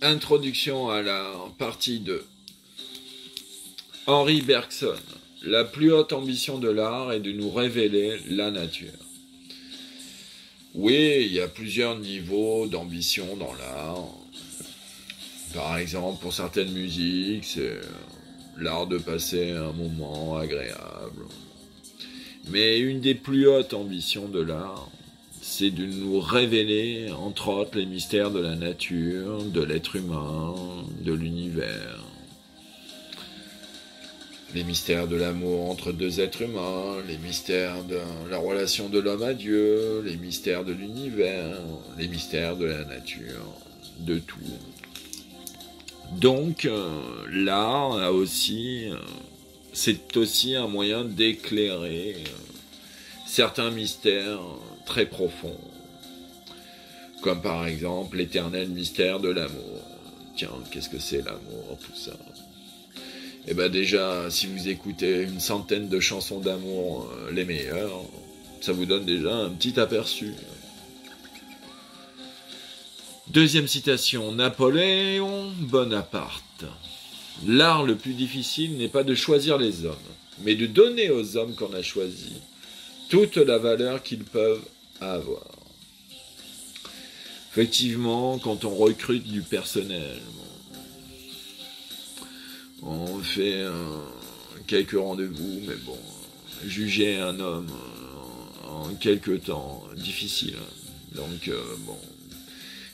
Introduction à la partie 2. Henri Bergson. La plus haute ambition de l'art est de nous révéler la nature. Oui, il y a plusieurs niveaux d'ambition dans l'art. Par exemple, pour certaines musiques, c'est l'art de passer un moment agréable. Mais une des plus hautes ambitions de l'art, c'est de nous révéler, entre autres, les mystères de la nature, de l'être humain, de l'univers. Les mystères de l'amour entre deux êtres humains, les mystères de la relation de l'homme à Dieu, les mystères de l'univers, les mystères de la nature, de tout. Donc, l'art a aussi, c'est aussi un moyen d'éclairer certains mystères très profonds, comme par exemple l'éternel mystère de l'amour. Tiens, qu'est-ce que c'est l'amour, tout ça? Eh ben déjà, si vous écoutez une centaine de chansons d'amour, les meilleures, ça vous donne déjà un petit aperçu. Deuxième citation, Napoléon Bonaparte. L'art le plus difficile n'est pas de choisir les hommes, mais de donner aux hommes qu'on a choisis toute la valeur qu'ils peuvent avoir. Effectivement, quand on recrute du personnel, on fait quelques rendez-vous, mais bon, juger un homme en quelques temps, difficile. Donc, bon.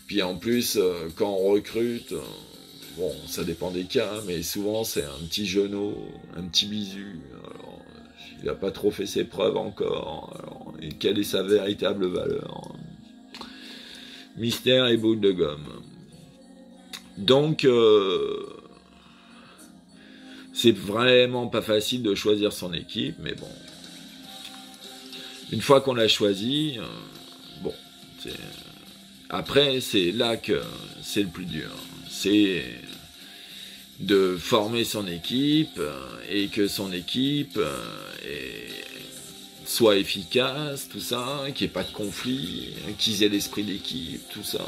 Puis en plus, quand on recrute, bon, ça dépend des cas, mais souvent c'est un petit genou, un petit bisu. Alors, il n'a pas trop fait ses preuves encore. Alors, et quelle est sa véritable valeur? Mystère et boule de gomme. Donc, c'est vraiment pas facile de choisir son équipe, mais bon. Une fois qu'on l'a choisi, bon, après, c'est là que c'est le plus dur. C'est de former son équipe et que son équipe soit efficace, tout ça, qu'il n'y ait pas de conflit, qu'ils aient l'esprit d'équipe, tout ça.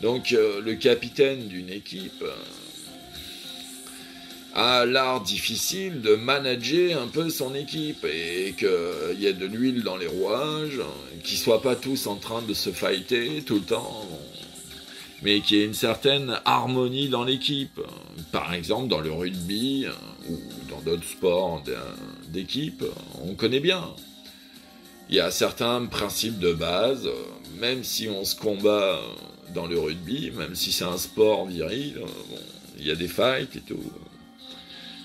Donc, le capitaine d'une équipe a l'art difficile de manager un peu son équipe et qu'il y ait de l'huile dans les rouages, qu'ils ne soient pas tous en train de se fighter tout le temps, mais qu'il y ait une certaine harmonie dans l'équipe. Par exemple, dans le rugby ou dans d'autres sports d'équipe, on connaît bien. Il y a certains principes de base, même si on se combat dans le rugby, même si c'est un sport viril, bon, il y a des fights et tout.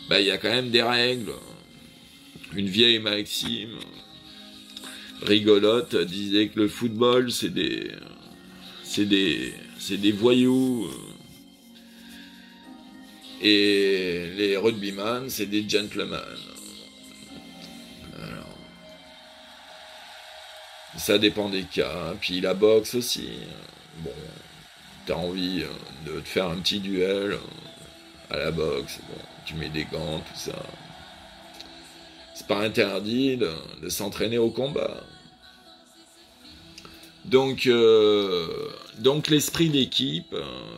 Ben, il y a quand même des règles. Une vieille maxime rigolote disait que le football, c'est des voyous. Et les rugbyman, c'est des gentlemen. Alors, ça dépend des cas. Puis la boxe aussi. Bon, t'as envie de te faire un petit duel à la boxe. Bon, tu mets des gants, tout ça. C'est pas interdit de s'entraîner au combat. Donc l'esprit d'équipe,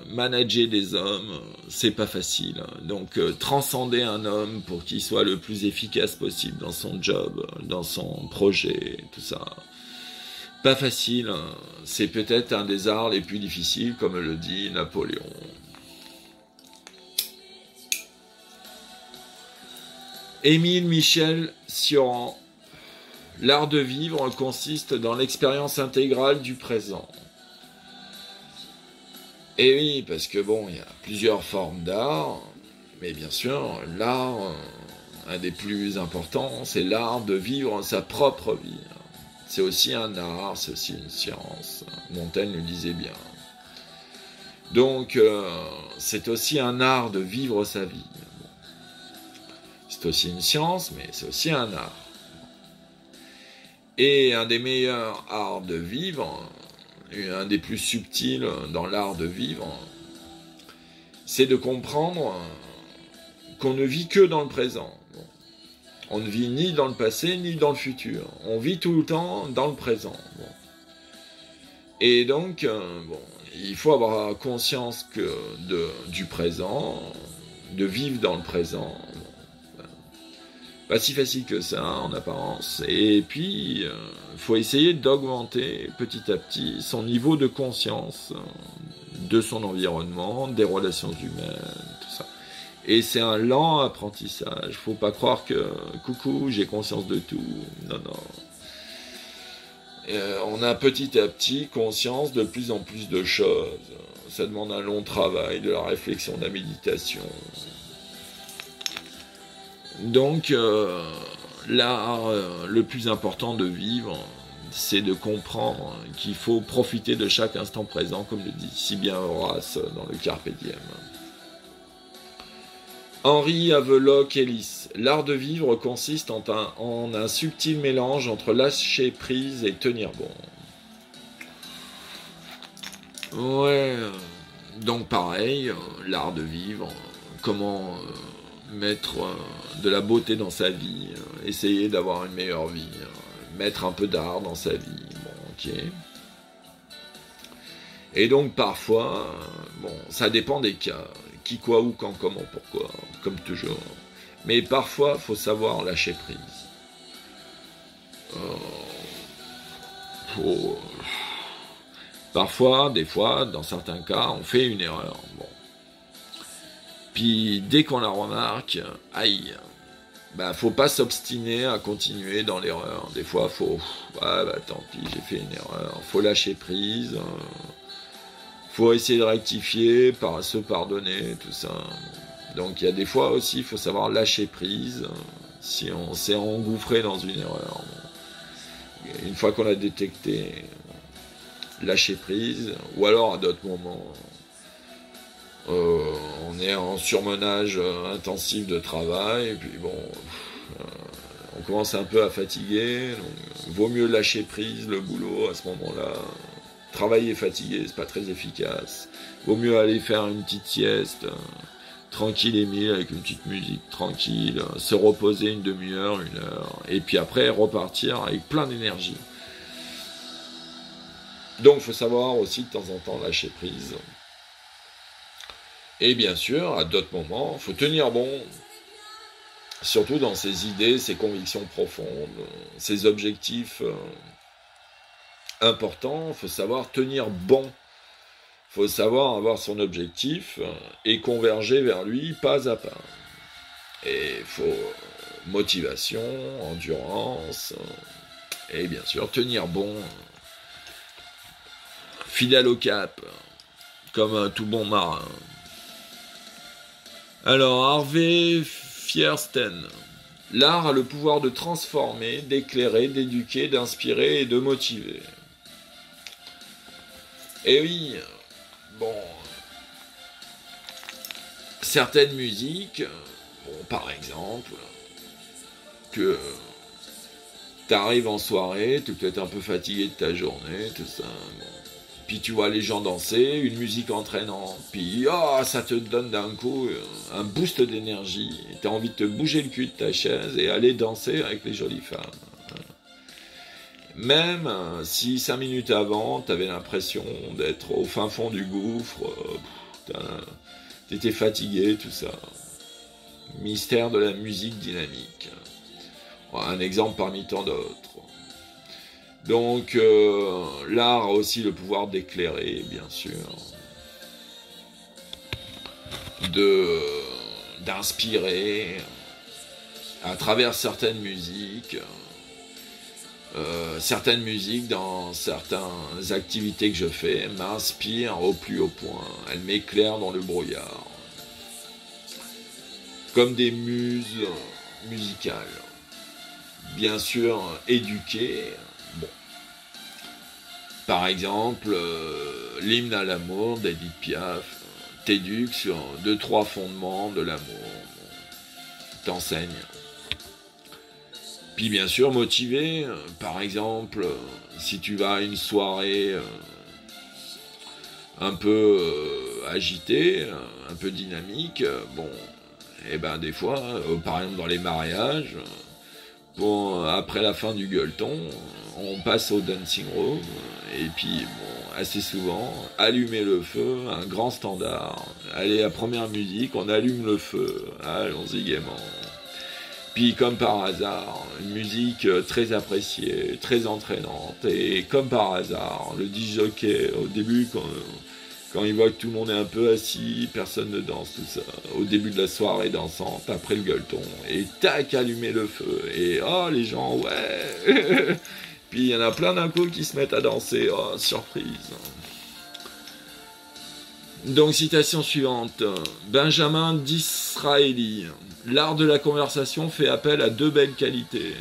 manager des hommes, c'est pas facile. Donc transcender un homme pour qu'il soit le plus efficace possible dans son job, dans son projet, tout ça. Pas facile, c'est peut-être un des arts les plus difficiles, comme le dit Napoléon. Émile Michel Cioran. L'art de vivre consiste dans l'expérience intégrale du présent. Et oui, parce que bon, il y a plusieurs formes d'art, mais bien sûr, l'art, un des plus importants, c'est l'art de vivre sa propre vie. C'est aussi un art, c'est aussi une science. Montaigne le disait bien. Donc, c'est aussi un art de vivre sa vie. C'est aussi une science, mais c'est aussi un art. Et un des meilleurs arts de vivre, un des plus subtils dans l'art de vivre, c'est de comprendre qu'on ne vit que dans le présent. On ne vit ni dans le passé, ni dans le futur. On vit tout le temps dans le présent. Et donc, bon, il faut avoir conscience du présent, de vivre dans le présent. Pas si facile que ça en apparence. Et puis, il faut essayer d'augmenter petit à petit son niveau de conscience de son environnement, des relations humaines, tout ça. Et c'est un lent apprentissage. Faut pas croire que coucou, j'ai conscience de tout. Non, non. On a petit à petit conscience de plus en plus de choses. Ça demande un long travail, de la réflexion, de la méditation. Donc, là, le plus important de vivre, c'est de comprendre qu'il faut profiter de chaque instant présent, comme le dit si bien Horace dans le Carpe Diem. Henry Havelock Ellis. L'art de vivre consiste en un subtil mélange entre lâcher prise et tenir bon. Ouais, donc pareil, l'art de vivre, comment mettre de la beauté dans sa vie, essayer d'avoir une meilleure vie, mettre un peu d'art dans sa vie, bon, ok. Et donc parfois, bon, ça dépend des cas, qui, quoi, où, quand, comment, pourquoi, comme toujours. Mais parfois, faut savoir lâcher prise. Parfois, des fois, dans certains cas, on fait une erreur. Bon. Puis dès qu'on la remarque, aïe, faut pas s'obstiner à continuer dans l'erreur. Des fois, faut, tant pis, j'ai fait une erreur. Faut lâcher prise. Faut essayer de rectifier, se pardonner, tout ça. Donc il y a des fois aussi, il faut savoir lâcher prise si on s'est engouffré dans une erreur. Une fois qu'on l'a détecté, lâcher prise, ou alors à d'autres moments, on est en surmenage intensif de travail, et puis bon, on commence un peu à fatiguer, donc vaut mieux lâcher prise le boulot à ce moment-là. Travailler fatigué, c'est pas très efficace. Vaut mieux aller faire une petite sieste, tranquille et mille, avec une petite musique tranquille, se reposer une demi-heure, 1 heure, et puis après repartir avec plein d'énergie. Donc il faut savoir aussi de temps en temps lâcher prise. Et bien sûr, à d'autres moments, il faut tenir bon, surtout dans ses idées, ses convictions profondes, ses objectifs importants, il faut savoir tenir bon. Il faut savoir avoir son objectif et converger vers lui pas à pas. Et il faut motivation, endurance, et bien sûr tenir bon, fidèle au cap, comme un tout bon marin. Alors, Harvey Fierstein. L'art a le pouvoir de transformer, d'éclairer, d'éduquer, d'inspirer et de motiver. Et oui, bon, certaines musiques, bon, par exemple, que t'arrives en soirée, t'es peut-être un peu fatigué de ta journée, tout ça, bon. Puis tu vois les gens danser, une musique entraînante, puis ça te donne d'un coup un boost d'énergie, t'as envie de te bouger le cul de ta chaise et aller danser avec les jolies femmes. Même si 5 minutes avant, t'avais l'impression d'être au fin fond du gouffre, t'étais fatigué, tout ça. Mystère de la musique dynamique. Un exemple parmi tant d'autres. Donc, l'art a aussi le pouvoir d'éclairer, bien sûr, d'inspirer à travers certaines musiques dans certaines activités que je fais m'inspirent au plus haut point. Elles m'éclairent dans le brouillard, comme des muses musicales, bien sûr éduquées. Bon. Par exemple, l'hymne à l'amour d'Edith Piaf t'éduque sur 2-3 fondements de l'amour, t'enseigne. Puis bien sûr motiver, par exemple, si tu vas à une soirée un peu agitée, un peu dynamique, bon, et ben des fois, par exemple dans les mariages, Bon, après la fin du gueuleton, on passe au dancing room, et puis, bon, assez souvent, allumer le feu, un grand standard. Allez, la première musique, on allume le feu, allons-y gaiement. Puis, comme par hasard, une musique très appréciée, très entraînante, et comme par hasard, le disjockey, au début, quand il voit que tout le monde est un peu assis, personne ne danse, tout ça, au début de la soirée dansante, après le gueuleton, et tac, allumer le feu, et oh, les gens, ouais. Puis il y en a plein d'un coup qui se mettent à danser, oh, surprise. Donc, citation suivante, Benjamin Disraeli, l'art de la conversation fait appel à deux belles qualités.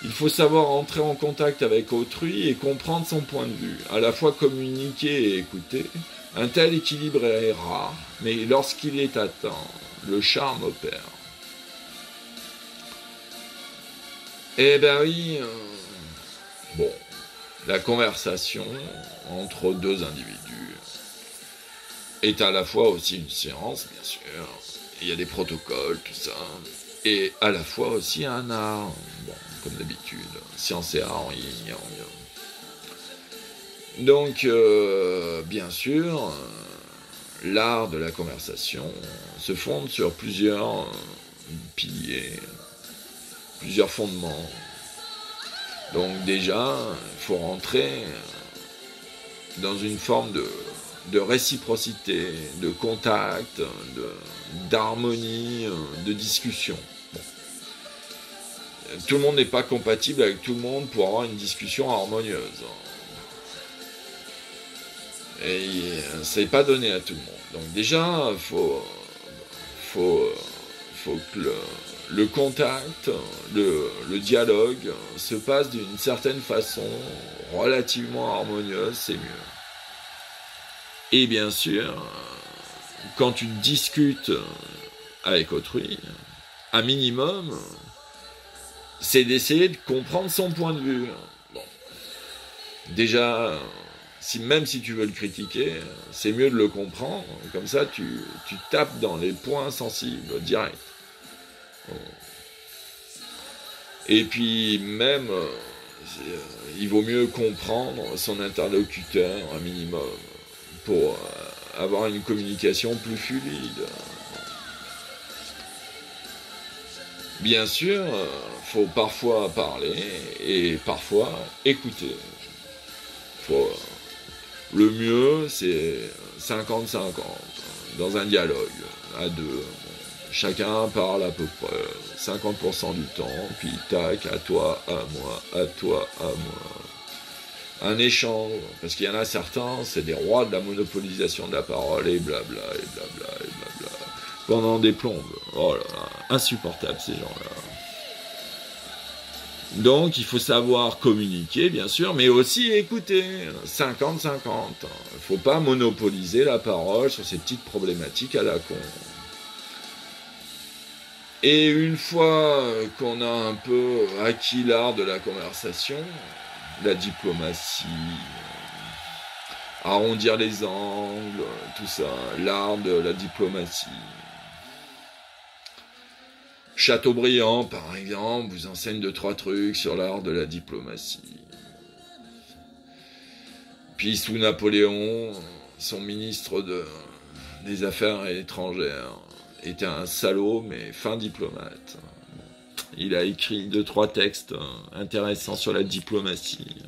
Il faut savoir entrer en contact avec autrui et comprendre son point de vue, à la fois communiquer et écouter. Un tel équilibre est rare, mais lorsqu'il est atteint, le charme opère. Eh ben oui, bon, la conversation entre deux individus est à la fois aussi une science, bien sûr, il y a des protocoles, tout ça, et à la fois aussi un art, bon, comme d'habitude, science et art en yin yang. Donc, bien sûr, l'art de la conversation se fonde sur plusieurs piliers, plusieurs fondements. Donc déjà, il faut rentrer dans une forme de réciprocité, de contact, d'harmonie, de discussion. Bon. Tout le monde n'est pas compatible avec tout le monde pour avoir une discussion harmonieuse. Et c'est pas donné à tout le monde. Donc déjà, faut que le contact, le dialogue se passe d'une certaine façon relativement harmonieuse, c'est mieux. Et bien sûr, quand tu discutes avec autrui, un minimum, c'est d'essayer de comprendre son point de vue. Bon. Déjà, même si tu veux le critiquer, c'est mieux de le comprendre, comme ça tu tapes dans les points sensibles, direct. Bon. Et puis même, il vaut mieux comprendre son interlocuteur un minimum, pour avoir une communication plus fluide. Bien sûr, faut parfois parler et parfois écouter. Le mieux, c'est 50-50, dans un dialogue, à deux. Chacun parle à peu près 50% du temps, puis tac, à toi, à moi, à toi, à moi. Un échange, parce qu'il y en a certains, c'est des rois de la monopolisation de la parole, et blabla, et blabla, et blabla. Pendant des plombes. Oh là là, insupportable ces gens-là. Donc, il faut savoir communiquer, bien sûr, mais aussi écouter. 50-50. Il ne faut pas monopoliser la parole sur ces petites problématiques à la con. Et une fois qu'on a un peu acquis l'art de la conversation, la diplomatie, arrondir les angles, tout ça, l'art de la diplomatie. Chateaubriand, par exemple, vous enseigne 2-3 trucs sur l'art de la diplomatie. Puis sous Napoléon, son ministre des Affaires étrangères était un salaud, mais fin diplomate. Il a écrit 2-3 textes intéressants sur la diplomatie.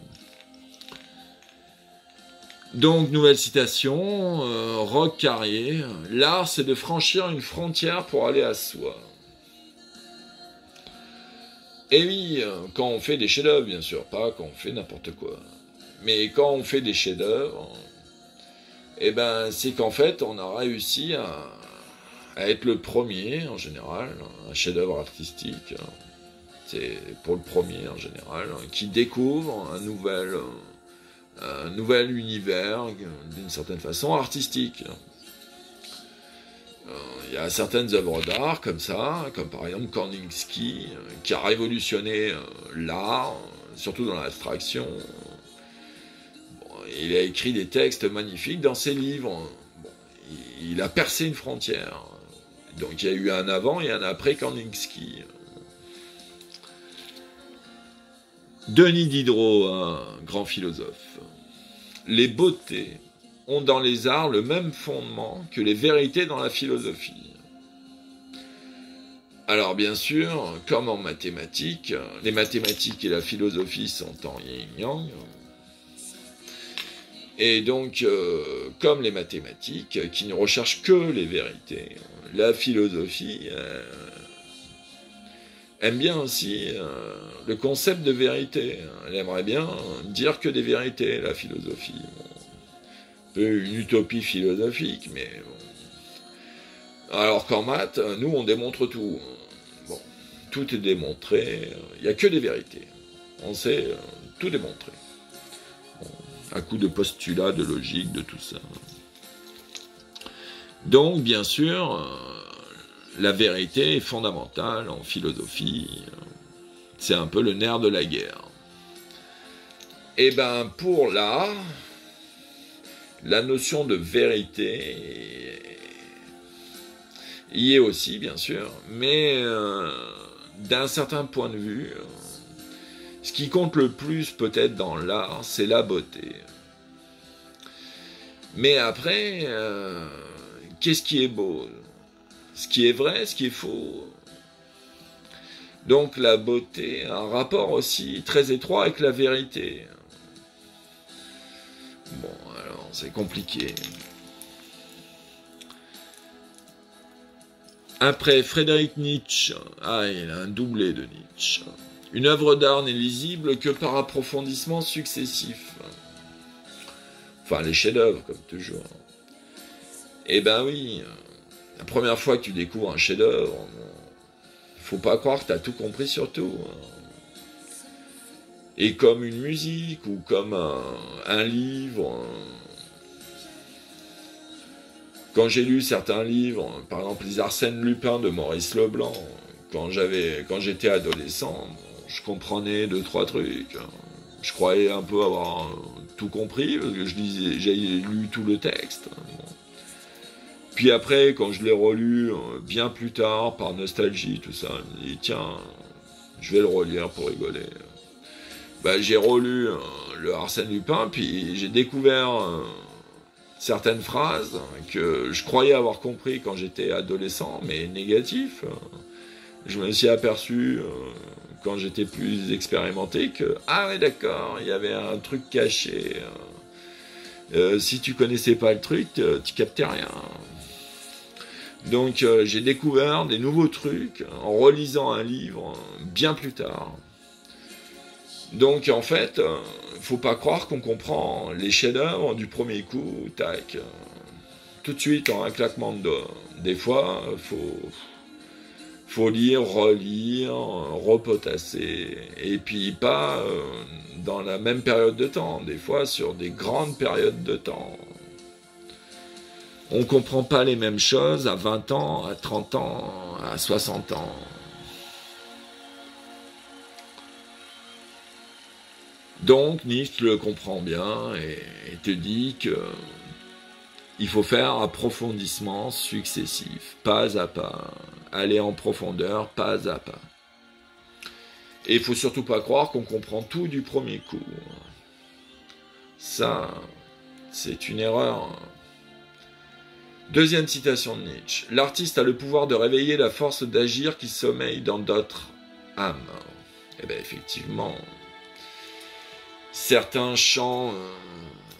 Donc, nouvelle citation, Roch Carrier, l'art c'est de franchir une frontière pour aller à soi. Et oui, quand on fait des chefs-d'œuvre, bien sûr, pas quand on fait n'importe quoi. Mais quand on fait des chefs-d'œuvre, eh ben, c'est qu'en fait, on a réussi à être le premier, en général, un chef-d'œuvre artistique. C'est pour le premier, en général, qui découvre un nouvel univers, d'une certaine façon, artistique. Il y a certaines œuvres d'art comme ça, comme par exemple Kandinsky, qui a révolutionné l'art, surtout dans l'abstraction. Bon, il a écrit des textes magnifiques dans ses livres. Bon, il a percé une frontière. Donc il y a eu un avant et un après Kandinsky. Denis Diderot, un grand philosophe. Les beautés ont dans les arts le même fondement que les vérités dans la philosophie. Alors bien sûr, comme en mathématiques, les mathématiques et la philosophie sont en yin-yang. Et donc, comme les mathématiques, qui ne recherchent que les vérités, la philosophie aime bien aussi le concept de vérité. Elle aimerait bien dire que des vérités, la philosophie. Bon, un peu une utopie philosophique, mais bon. Alors qu'en maths, nous, on démontre tout. Bon, tout est démontré, il n'y a que des vérités. On sait tout démontrer. Bon, à coup de postulats, de logique, de tout ça. Donc, bien sûr, la vérité est fondamentale en philosophie. C'est un peu le nerf de la guerre. Et ben, pour l'art, la notion de vérité y est aussi, bien sûr, mais d'un certain point de vue, ce qui compte le plus peut-être dans l'art, c'est la beauté. Mais après, qu'est-ce qui est beau? Ce qui est vrai, ce qui est faux. Donc la beauté a un rapport aussi très étroit avec la vérité. Bon, alors c'est compliqué. Après Friedrich Nietzsche, il a un doublé de Nietzsche. Une œuvre d'art n'est lisible que par approfondissement successif. Enfin, les chefs-d'œuvre, comme toujours. Eh ben oui, la première fois que tu découvres un chef-d'œuvre, faut pas croire que tu as tout compris sur tout. Et comme une musique, ou comme un livre... Quand j'ai lu certains livres, par exemple les Arsène Lupin de Maurice Leblanc, quand j'étais adolescent, je comprenais 2-3 trucs. Je croyais un peu avoir tout compris, parce que j'ai lu tout le texte. Puis après, quand je l'ai relu bien plus tard, par nostalgie, tout ça, je me dis, tiens, je vais le relire pour rigoler. J'ai relu le Arsène Lupin, puis j'ai découvert... certaines phrases que je croyais avoir compris quand j'étais adolescent, mais négatif. Je me suis aperçu, quand j'étais plus expérimenté, que, ah ouais d'accord, il y avait un truc caché. Si tu connaissais pas le truc, tu captais rien. Donc j'ai découvert des nouveaux trucs en relisant un livre bien plus tard. Donc en fait, faut pas croire qu'on comprend les chefs-d'œuvre du premier coup, tac, tout de suite en un claquement de doigts. Des fois, faut lire, relire, repotasser, et puis pas dans la même période de temps, des fois sur des grandes périodes de temps. On comprend pas les mêmes choses à 20 ans, à 30 ans, à 60 ans. Donc Nietzsche le comprend bien et te dit que il faut faire approfondissement successif, pas à pas, aller en profondeur, pas à pas. Et il faut surtout pas croire qu'on comprend tout du premier coup. Ça, c'est une erreur. Deuxième citation de Nietzsche. L'artiste a le pouvoir de réveiller la force d'agir qui sommeille dans d'autres âmes. Eh bien effectivement... Certains chants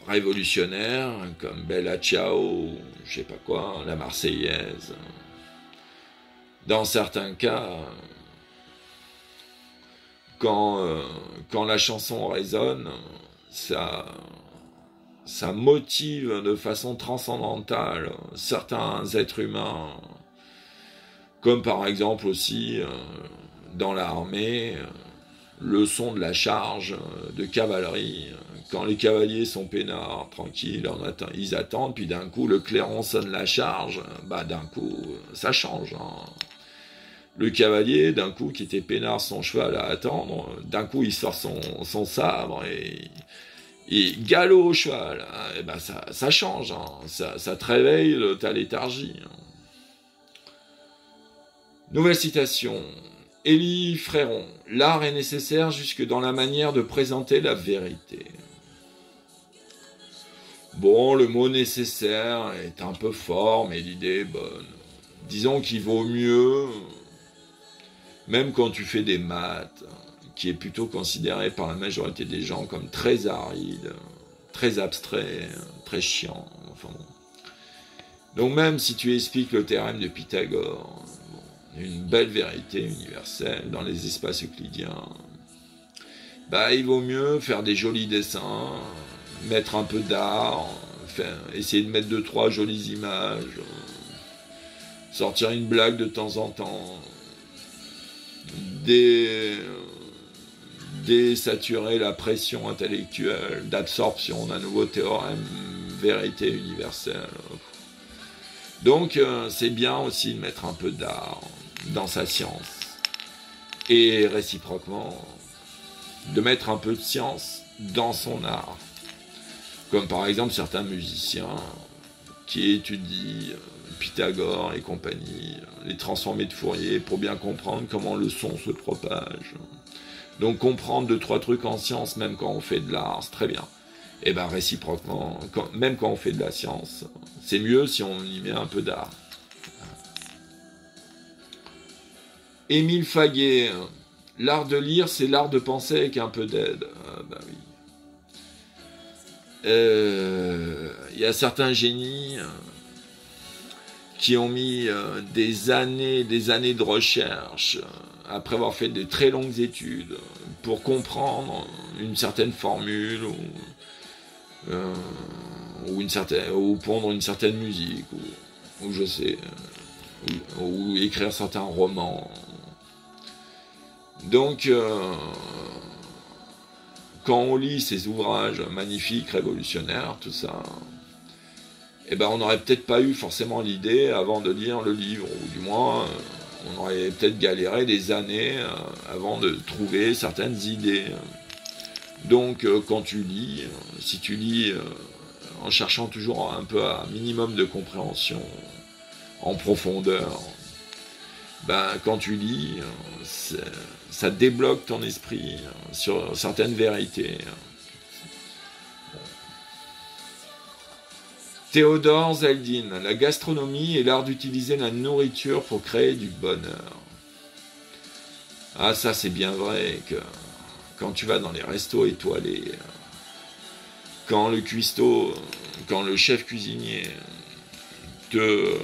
révolutionnaires, comme Bella Ciao, je sais pas quoi, la Marseillaise, dans certains cas, quand la chanson résonne, ça motive de façon transcendantale certains êtres humains, comme par exemple aussi dans l'armée, le son de la charge de cavalerie, quand les cavaliers sont peinards, tranquilles, ils attendent, puis d'un coup le clairon sonne la charge, d'un coup ça change. Le cavalier, d'un coup, qui était peinard son cheval à attendre, d'un coup il sort son sabre et galop au cheval, ça change, ça te réveille de ta léthargie. Nouvelle citation. Élie Fréron, l'art est nécessaire jusque dans la manière de présenter la vérité. Bon, le mot nécessaire est un peu fort, mais l'idée est bonne. Disons qu'il vaut mieux, même quand tu fais des maths, qui est plutôt considéré par la majorité des gens comme très aride, très abstrait, très chiant, enfin bon. Donc même si tu expliques le théorème de Pythagore, une belle vérité universelle dans les espaces euclidiens, bah il vaut mieux faire des jolis dessins, mettre un peu d'art, essayer de mettre 2-3 jolies images, sortir une blague de temps en temps, désaturer la pression intellectuelle d'absorption d'un nouveau théorème, vérité universelle. Donc c'est bien aussi de mettre un peu d'art dans sa science. Et réciproquement, de mettre un peu de science dans son art. Comme par exemple certains musiciens qui étudient Pythagore et compagnie, les transformés de Fourier pour bien comprendre comment le son se propage. Donc comprendre 2-3 trucs en science, même quand on fait de l'art, c'est très bien. Et bien réciproquement, même quand on fait de la science, c'est mieux si on y met un peu d'art. Émile Faguet, l'art de lire, c'est l'art de penser avec un peu d'aide. Ah bah oui. Y a certains génies qui ont mis des années de recherche, après avoir fait de très longues études, pour comprendre une certaine formule, ou pondre une certaine musique, ou je sais, ou écrire certains romans. Donc, quand on lit ces ouvrages magnifiques, révolutionnaires, tout ça, eh ben on n'aurait peut-être pas eu forcément l'idée avant de lire le livre, ou du moins, on aurait peut-être galéré des années avant de trouver certaines idées. Donc, quand tu lis, si tu lis en cherchant toujours un peu un minimum de compréhension en profondeur, ben, quand tu lis, ça débloque ton esprit sur certaines vérités. Théodore Zeldin, la gastronomie est l'art d'utiliser la nourriture pour créer du bonheur. Ah, ça c'est bien vrai que quand tu vas dans les restos étoilés, quand le cuistot, quand le chef cuisinier te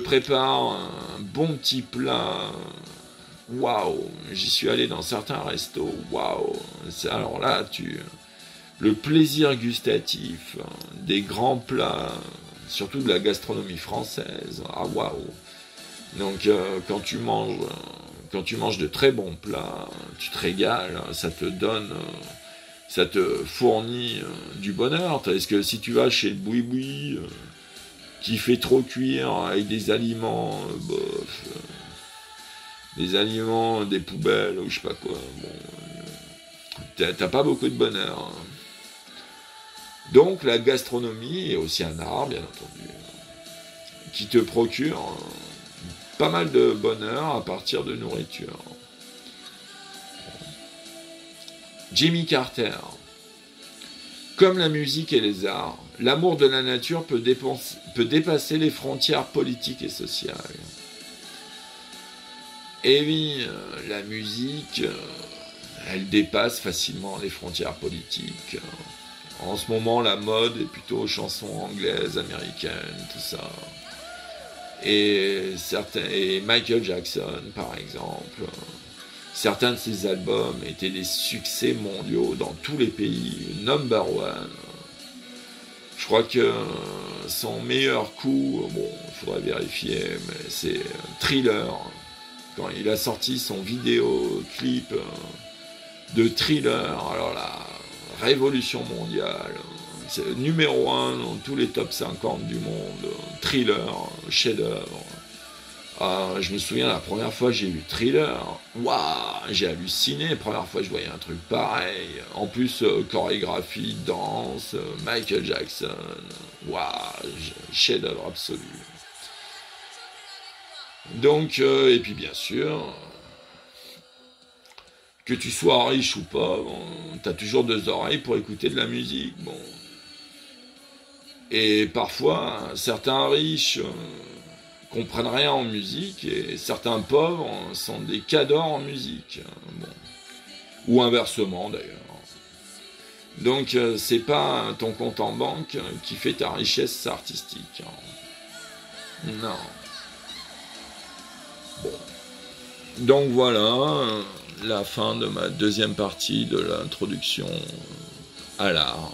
prépare un bon petit plat, waouh, j'y suis allé dans certains restos, waouh, alors là, le plaisir gustatif des grands plats, surtout de la gastronomie française, ah waouh, donc quand tu manges de très bons plats, tu te régales, ça te fournit du bonheur. Est-ce que si tu vas chez le boui-boui, qui fait trop cuire avec des aliments, des aliments, des poubelles, ou je sais pas quoi, bon, t'as pas beaucoup de bonheur. Donc la gastronomie est aussi un art, bien entendu, qui te procure pas mal de bonheur à partir de nourriture. Jimmy Carter. Comme la musique et les arts, l'amour de la nature peut dépasser les frontières politiques et sociales. Et oui, la musique, elle dépasse facilement les frontières politiques. En ce moment, la mode est plutôt chansons anglaises, américaines, tout ça. Et Michael Jackson, par exemple, certains de ses albums étaient des succès mondiaux dans tous les pays, number one. Je crois que son meilleur coup, bon, il faudrait vérifier, mais c'est Thriller. Quand il a sorti son vidéoclip de Thriller, alors la révolution mondiale, c'est numéro 1 dans tous les top 50 du monde, Thriller, chef-d'œuvre. Je me souviens la première fois que j'ai vu Thriller, waouh, j'ai halluciné, la première fois que je voyais un truc pareil. En plus, chorégraphie, danse, Michael Jackson, waouh, chef-d'œuvre absolu. Donc, et puis bien sûr, que tu sois riche ou pas, bon, t'as toujours deux oreilles pour écouter de la musique. Bon. Et parfois, certains riches comprennent rien en musique et certains pauvres sont des cadors en musique. Bon. Ou inversement d'ailleurs. Donc c'est pas ton compte en banque qui fait ta richesse artistique. Non. Bon. Donc voilà la fin de ma deuxième partie de l'introduction à l'art.